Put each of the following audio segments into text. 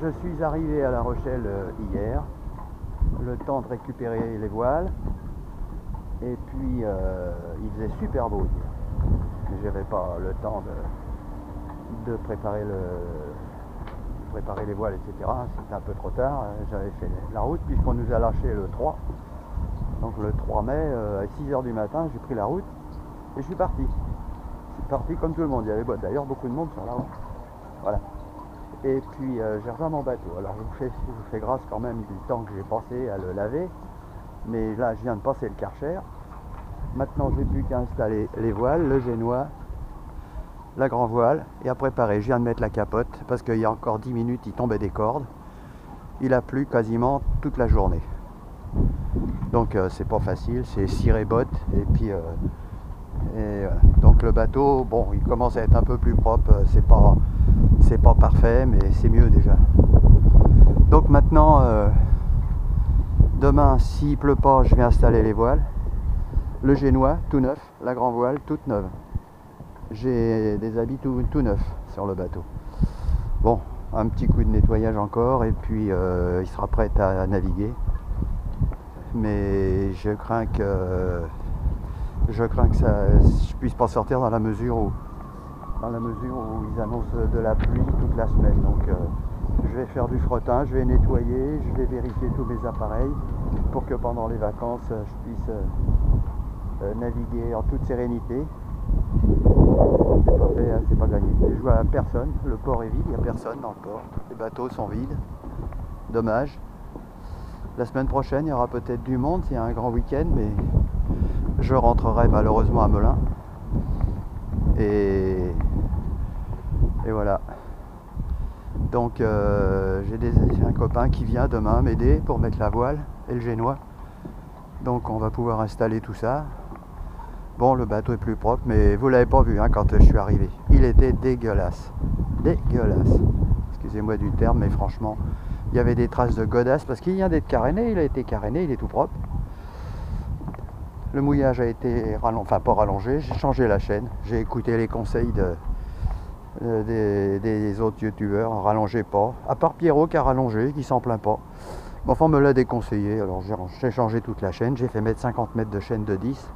je suis arrivé à La Rochelle hier, le temps de récupérer les voiles, et puis il faisait super beau hier. Mais j'avais pas le temps de préparer les voiles, etc. C'était un peu trop tard, j'avais fait la route puisqu'on nous a lâché le 3. Donc le 3 mai, à 6 h du matin, j'ai pris la route et je suis parti. Je suis parti comme tout le monde, il y avait d'ailleurs beaucoup de monde sur la route. Voilà. Et puis j'ai rejoint mon bateau. Alors je vous fais grâce quand même du temps que j'ai passé à le laver. Mais là je viens de passer le Karcher. Maintenant j'ai plus qu'à installer les voiles, le génois, la grand voile et à préparer. Je viens de mettre la capote parce qu'il y a encore 10 minutes il tombait des cordes. Il a plu quasiment toute la journée. Donc c'est pas facile, c'est cirer botte et puis donc le bateau, bon, il commence à être un peu plus propre, c'est pas parfait, mais c'est mieux déjà. Donc maintenant, demain, s'il pleut pas, je vais installer les voiles. Le génois, tout neuf, la grand voile, toute neuve. J'ai des habits tout neufs sur le bateau. Bon, un petit coup de nettoyage encore, et puis il sera prêt à naviguer. Mais je crains que je puisse pas sortir dans la mesure où ils annoncent de la pluie toute la semaine. Donc je vais faire du frottin, je vais nettoyer, je vais vérifier tous mes appareils pour que pendant les vacances je puisse naviguer en toute sérénité. C'est pas fait, hein, c'est pas gagné. Je vois personne, le port est vide, il n'y a personne dans le port, les bateaux sont vides, dommage. La semaine prochaine il y aura peut-être du monde s'il y a un grand week-end, mais je rentrerai malheureusement à Melun. Et voilà. Donc j'ai un copain qui vient demain m'aider pour mettre la voile et le génois. Donc on va pouvoir installer tout ça. Bon, le bateau est plus propre, mais vous l'avez pas vu hein, quand je suis arrivé. Il était dégueulasse. Dégueulasse. Excusez-moi du terme, mais franchement, il y avait des traces de godasses parce qu'il vient d'être caréné, il a été caréné, il est tout propre. Le mouillage a été pas rallongé, j'ai changé la chaîne, j'ai écouté les conseils des autres youtubeurs, rallongez pas, à part Pierrot qui a rallongé, qui s'en plaint pas. Enfin, on me l'a déconseillé, alors j'ai changé toute la chaîne, j'ai fait mettre 50 mètres de chaîne de 10.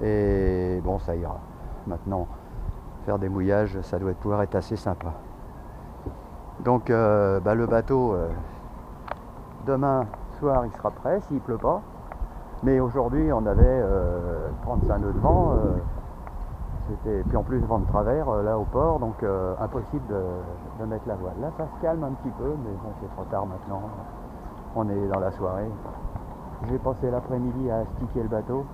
Et bon, ça ira. Maintenant, faire des mouillages, ça doit pouvoir être assez sympa. Donc, le bateau, demain soir, il sera prêt, s'il pleut pas. Mais aujourd'hui, on avait 35 nœuds de vent. Puis en plus, vent de travers, là au port, donc impossible de mettre la voile. Là, ça se calme un petit peu, mais bon, c'est trop tard maintenant. On est dans la soirée. J'ai passé l'après-midi à astiquer le bateau.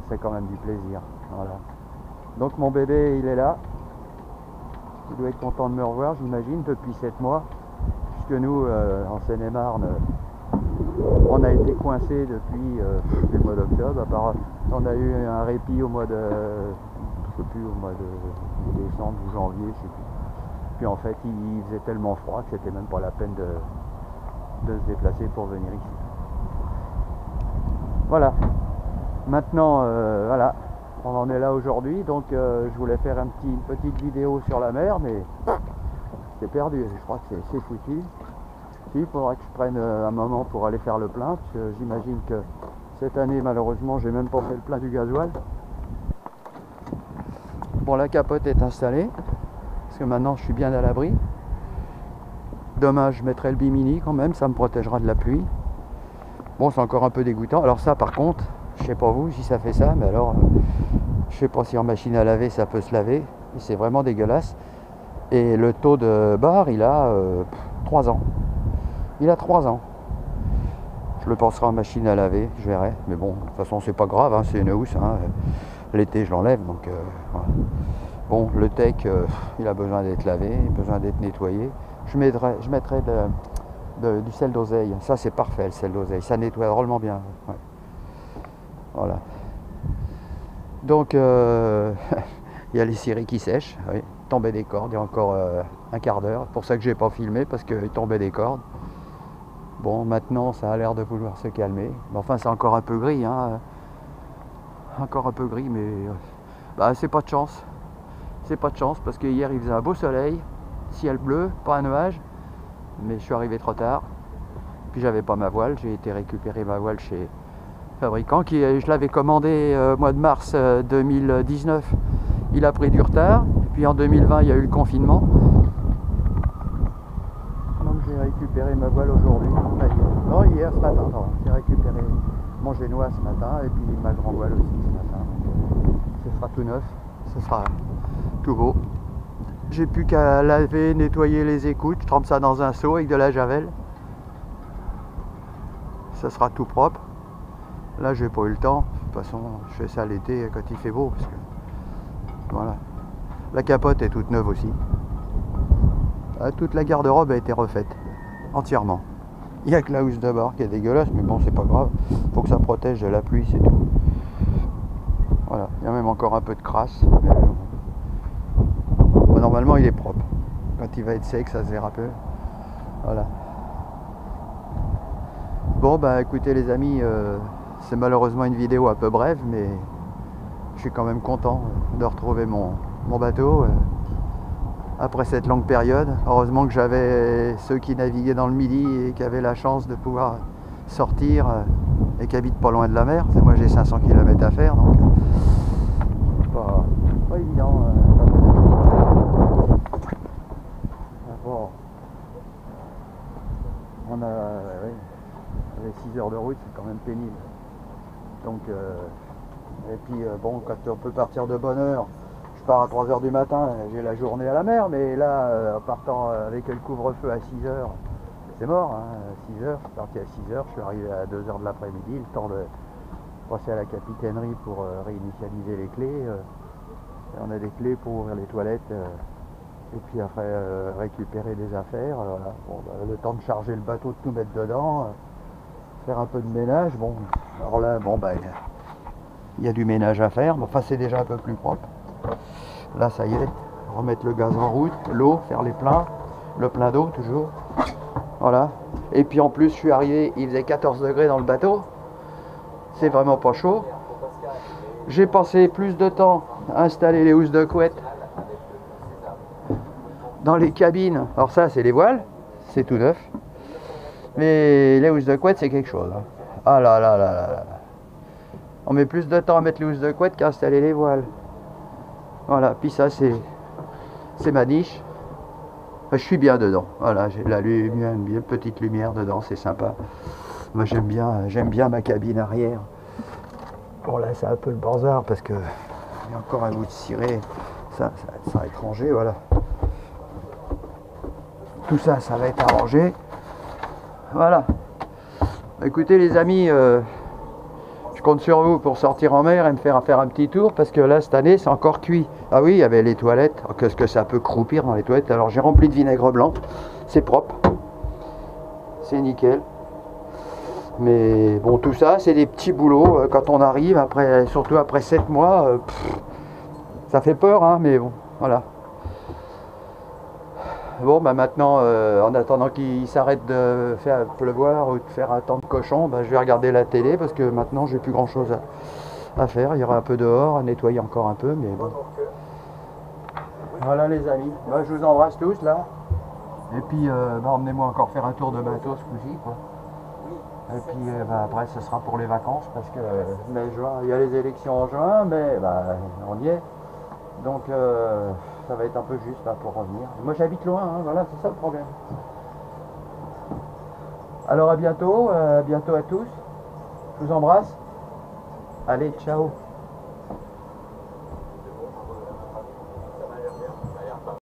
C'est quand même du plaisir. Voilà. Donc mon bébé, il est là. Il doit être content de me revoir, j'imagine, depuis 7 mois. Puisque nous, en Seine-et-Marne, on a été coincés depuis le mois d'octobre. On a eu un répit au mois de, je sais plus, au mois de décembre ou janvier, je sais plus. Puis en fait, il faisait tellement froid que c'était même pas la peine de se déplacer pour venir ici. Voilà. Maintenant, voilà, on en est là aujourd'hui. Donc, je voulais faire une petite vidéo sur la mer, mais c'est perdu. Je crois que c'est foutu. Il faudra que je prenne un moment pour aller faire le plein, parce que j'imagine que cette année, malheureusement, j'ai même pas fait le plein du gasoil. Bon, la capote est installée, parce que maintenant, je suis bien à l'abri. Demain, je mettrai le bimini quand même, ça me protégera de la pluie. Bon, c'est encore un peu dégoûtant. Alors ça, par contre, je sais pas vous si ça fait ça, mais alors, je sais pas si en machine à laver, ça peut se laver. C'est vraiment dégueulasse. Et le taux de barre, il a 3 ans. Il a 3 ans. Je le passerai en machine à laver, je verrai. Mais bon, de toute façon, c'est pas grave, hein, c'est une housse. Hein. L'été, je l'enlève. Donc, voilà. Bon, le tech, il a besoin d'être lavé, il a besoin d'être nettoyé. Je mettrai du sel d'oseille. Ça, c'est parfait, le sel d'oseille. Ça nettoie drôlement bien. Ouais. Voilà. Donc, il y a les cirés qui sèchent. Oui. Tombait des cordes il y a encore un quart d'heure. C'est pour ça que j'ai pas filmé, parce qu'il tombait des cordes. Bon, maintenant, ça a l'air de vouloir se calmer. Mais enfin, c'est encore un peu gris. Hein. Encore un peu gris, mais c'est pas de chance. C'est pas de chance parce que hier il faisait un beau soleil, ciel bleu, pas un nuage, mais je suis arrivé trop tard. Puis j'avais pas ma voile, j'ai été récupérer ma voile chez le fabricant je l'avais commandé au mois de mars 2019. Il a pris du retard, et puis en 2020 il y a eu le confinement. Donc j'ai récupéré ma voile aujourd'hui. Non, hier, ce matin, j'ai récupéré mon génois ce matin et puis ma grande voile aussi ce matin. Ce sera tout neuf, ce sera tout beau. J'ai plus qu'à laver, nettoyer les écoutes, je trempe ça dans un seau avec de la javel. Ça sera tout propre. Là j'ai pas eu le temps, de toute façon je fais ça l'été quand il fait beau parce que voilà. La capote est toute neuve aussi. Toute la garde-robe a été refaite entièrement. Il n'y a que la housse de bord qui est dégueulasse, mais bon c'est pas grave, faut que ça protège de la pluie, c'est tout. Voilà, il y a même encore un peu de crasse, mais bon, normalement il est propre. Quand il va être sec, ça se verra un peu. Voilà. Bon bah écoutez les amis, c'est malheureusement une vidéo un peu brève, mais je suis quand même content de retrouver mon bateau après cette longue période. Heureusement que j'avais ceux qui naviguaient dans le Midi et qui avaient la chance de pouvoir sortir et qui habitent pas loin de la mer. Moi j'ai 500 km à faire, donc pas évident. Bon. On a 6 heures de route, c'est quand même pénible. Donc et puis bon, quand on peut partir de bonne heure, je pars à 3 h du matin, j'ai la journée à la mer, mais là en partant avec le couvre-feu à 6 heures, c'est mort, hein, 6 heures, je suis parti à 6 heures, je suis arrivé à 2 h de l'après-midi, le temps de passer à la capitainerie pour réinitialiser les clés. On a des clés pour ouvrir les toilettes et puis après récupérer des affaires. Voilà. Bon, bah, le temps de charger le bateau, de tout mettre dedans, faire un peu de ménage. Bon, alors là, bon, bah, il y a du ménage à faire, mais enfin c'est déjà un peu plus propre. Là, ça y est, remettre le gaz en route, l'eau, faire les pleins, le plein d'eau toujours. Voilà. Et puis en plus, je suis arrivé, il faisait 14 degrés dans le bateau. C'est vraiment pas chaud. J'ai passé plus de temps à installer les housses de couette dans les cabines. Alors ça, c'est les voiles, c'est tout neuf. Mais les housses de couette, c'est quelque chose. Hein. Ah là là là là là. On met plus de temps à mettre les housses de couette qu'à installer les voiles. Voilà, puis ça, c'est ma niche. Je suis bien dedans. Voilà, j'ai la lumière, une petite lumière dedans, c'est sympa. Moi, j'aime bien ma cabine arrière. Bon, là, c'est un peu le bazar parce que il y a encore un bout de ciré. Ça sera étranger, voilà. Tout ça, ça va être arrangé. Voilà. Écoutez, les amis, je compte sur vous pour sortir en mer et me faire un petit tour parce que là, cette année, c'est encore cuit. Ah oui, il y avait les toilettes. Qu'est-ce que ça peut croupir dans les toilettes? Alors, j'ai rempli de vinaigre blanc. C'est propre. C'est nickel. Mais bon, tout ça, c'est des petits boulots quand on arrive, après, surtout après 7 mois, ça fait peur, hein, mais bon, voilà. Bon, bah maintenant, en attendant qu'il s'arrête de faire pleuvoir ou de faire un temps de cochon, bah, je vais regarder la télé parce que maintenant, j'ai plus grand chose à faire. Il y aura un peu dehors, à nettoyer encore un peu, mais bon. Voilà les amis, bah, je vous embrasse tous là. Et puis, bah, emmenez-moi encore faire un tour de bateau ce coup-ci, quoi. Et puis bah, après ce sera pour les vacances parce que mai, juin, il y a les élections en juin, mais bah, on y est. Donc ça va être un peu juste là, pour revenir. Et moi j'habite loin, hein, voilà, c'est ça le problème. Alors à bientôt à tous. Je vous embrasse. Allez, ciao.